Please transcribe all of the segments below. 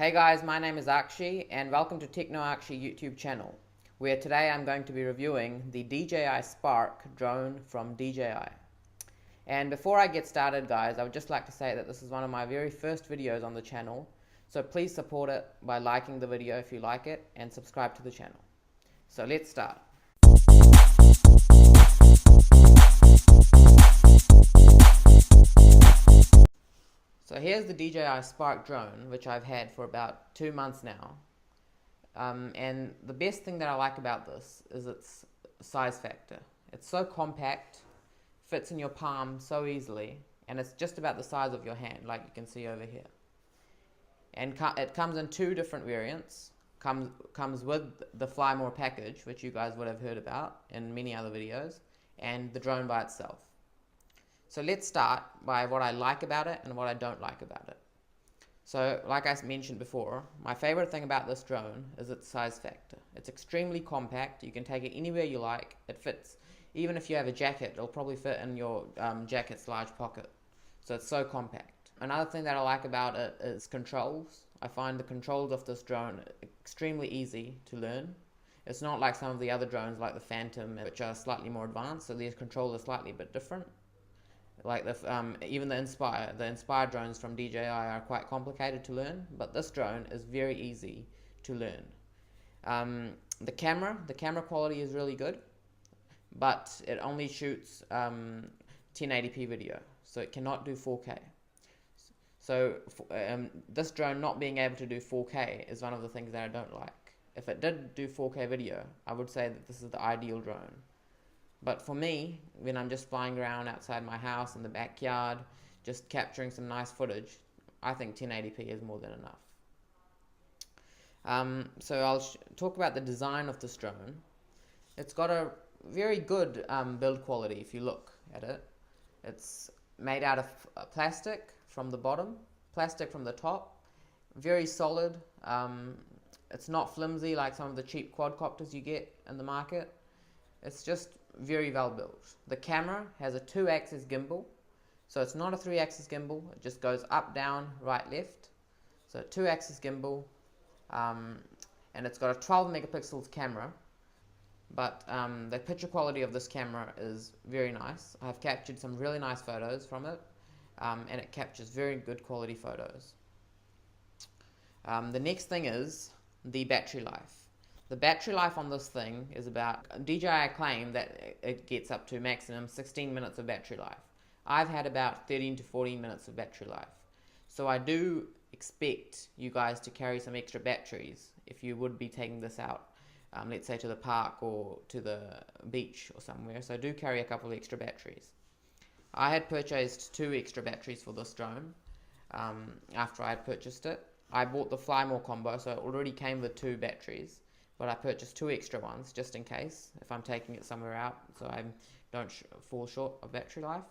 Hey guys, my name is Akshi and welcome to TechnoAkshy YouTube channel, where today I'm going to be reviewing the DJI Spark drone from DJI. And before I get started guys, I would just like to say that this is one of my very first videos on the channel, so please support it by liking the video if you like it and subscribe to the channel. So let's start. So here's the DJI Spark drone, which I've had for about 2 months now. And the best thing that I like about this is its size factor. It's so compact, fits in your palm so easily, and it's just about the size of your hand, like you can see over here. And it comes in 2 different variants. Comes with the Fly More package, which you guys would have heard about in many other videos, and the drone by itself. So let's start by what I like about it and what I don't like about it. So like I mentioned before, my favorite thing about this drone is its size factor. It's extremely compact. You can take it anywhere you like. It fits. Even if you have a jacket, it'll probably fit in your jacket's large pocket. So it's so compact. Another thing that I like about it is controls. I find the controls of this drone extremely easy to learn. It's not like some of the other drones like the Phantom, which are slightly more advanced, so these controls are slightly a bit different. Like even the Inspire drones from DJI are quite complicated to learn, but this drone is very easy to learn. The camera quality is really good, but it only shoots 1080p video, so it cannot do 4K. So this drone not being able to do 4K is one of the things that I don't like. If it did do 4K video, I would say that this is the ideal drone. But for me, when I'm just flying around outside my house in the backyard, just capturing some nice footage, I think 1080p is more than enough. So I'll talk about the design of this drone. It's got a very good build quality if you look at it. It's made out of plastic from the bottom, plastic from the top, very solid. It's not flimsy like some of the cheap quadcopters you get in the market. It's just very well built. The camera has a 2-axis gimbal, so it's not a 3-axis gimbal. It just goes up, down, right, left. So 2-axis gimbal, and it's got a 12 megapixels camera, but the picture quality of this camera is very nice. I've captured some really nice photos from it, and it captures very good quality photos. The next thing is the battery life. The battery life on this thing is about, DJI claim that it gets up to maximum 16 minutes of battery life. I've had about 13 to 14 minutes of battery life. So I do expect you guys to carry some extra batteries if you would be taking this out, let's say to the park or to the beach or somewhere. So do carry a couple of extra batteries. I had purchased 2 extra batteries for this drone after I had purchased it. I bought the Fly More combo, so it already came with 2 batteries. But I purchased 2 extra ones just in case if I'm taking it somewhere out, so I don't fall short of battery life.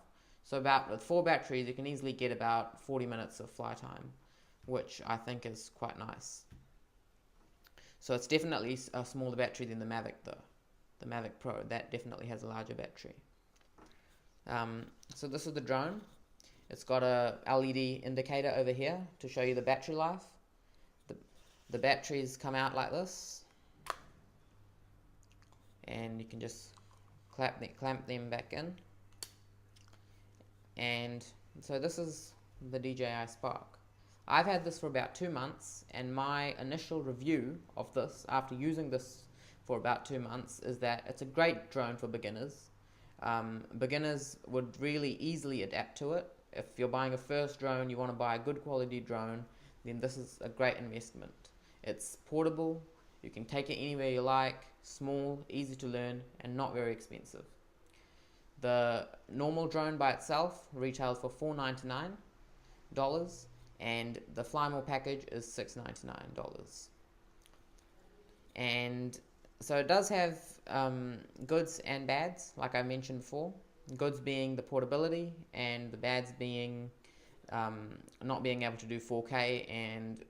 So with 4 batteries you can easily get about 40 minutes of fly time, which I think is quite nice. So it's definitely a smaller battery than the Mavic though. The Mavic Pro, that definitely has a larger battery. So this is the drone. It's got a LED indicator over here to show you the battery life. The batteries come out like this, and you can just clamp them back in. And so this is the DJI Spark. I've had this for about 2 months, and my initial review of this after using this for about 2 months is that it's a great drone for beginners. Beginners would really easily adapt to it. If you're buying a first drone, you want to buy a good quality drone, then this is a great investment. It's portable, you can take it anywhere you like, small, easy to learn, and not very expensive. The normal drone by itself retails for $499, and the Fly More package is $699. And so it does have goods and bads, like I mentioned before. Goods being the portability, and the bads being not being able to do 4K and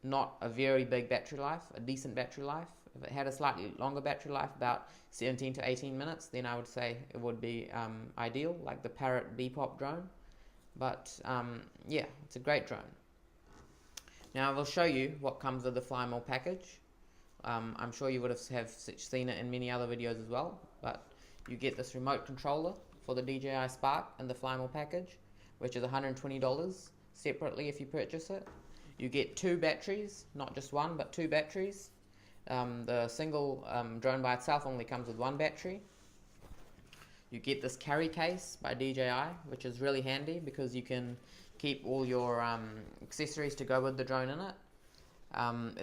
not a very big battery life, a decent battery life. If it had a slightly longer battery life, about 17 to 18 minutes, then I would say it would be ideal, like the Parrot Bepop drone. But yeah, it's a great drone. Now I will show you what comes with the fly more package. I'm sure you would have seen it in many other videos as well, but you get this remote controller for the DJI Spark and the fly more package, which is $120 separately if you purchase it. You get 2 batteries, not just one, but 2 batteries. The single drone by itself only comes with 1 battery. You get this carry case by DJI, which is really handy because you can keep all your accessories to go with the drone in it.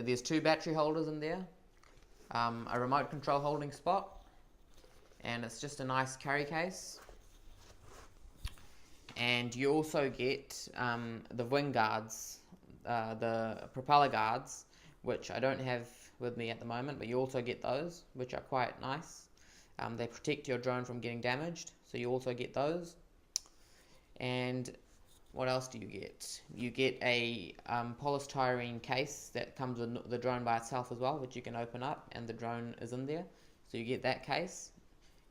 There's 2 battery holders in there, a remote control holding spot, and it's just a nice carry case. And you also get the wing guards, the propeller guards, which I don't have with me at the moment, but you also get those, which are quite nice. They protect your drone from getting damaged, so you also get those. And what else do you get? You get a polystyrene case that comes with the drone by itself as well, which you can open up and the drone is in there. So you get that case.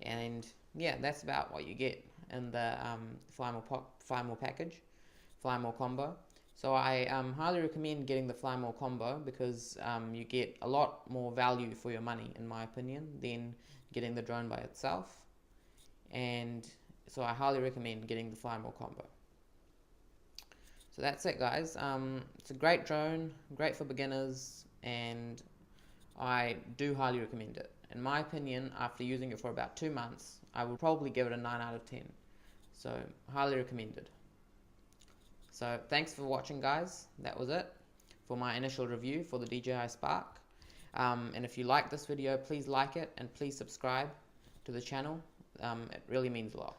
And yeah, that's about what you get in the fly more package, fly more combo. So I highly recommend getting the fly more combo because you get a lot more value for your money, in my opinion, than getting the drone by itself. And so I highly recommend getting the fly more combo. So that's it, guys. It's a great drone, great for beginners, and I do highly recommend it. In my opinion, after using it for about 2 months, I would probably give it a 9 out of 10. So highly recommended. So thanks for watching, guys. That was it for my initial review for the DJI Spark. And if you like this video, please like it and please subscribe to the channel. It really means a lot.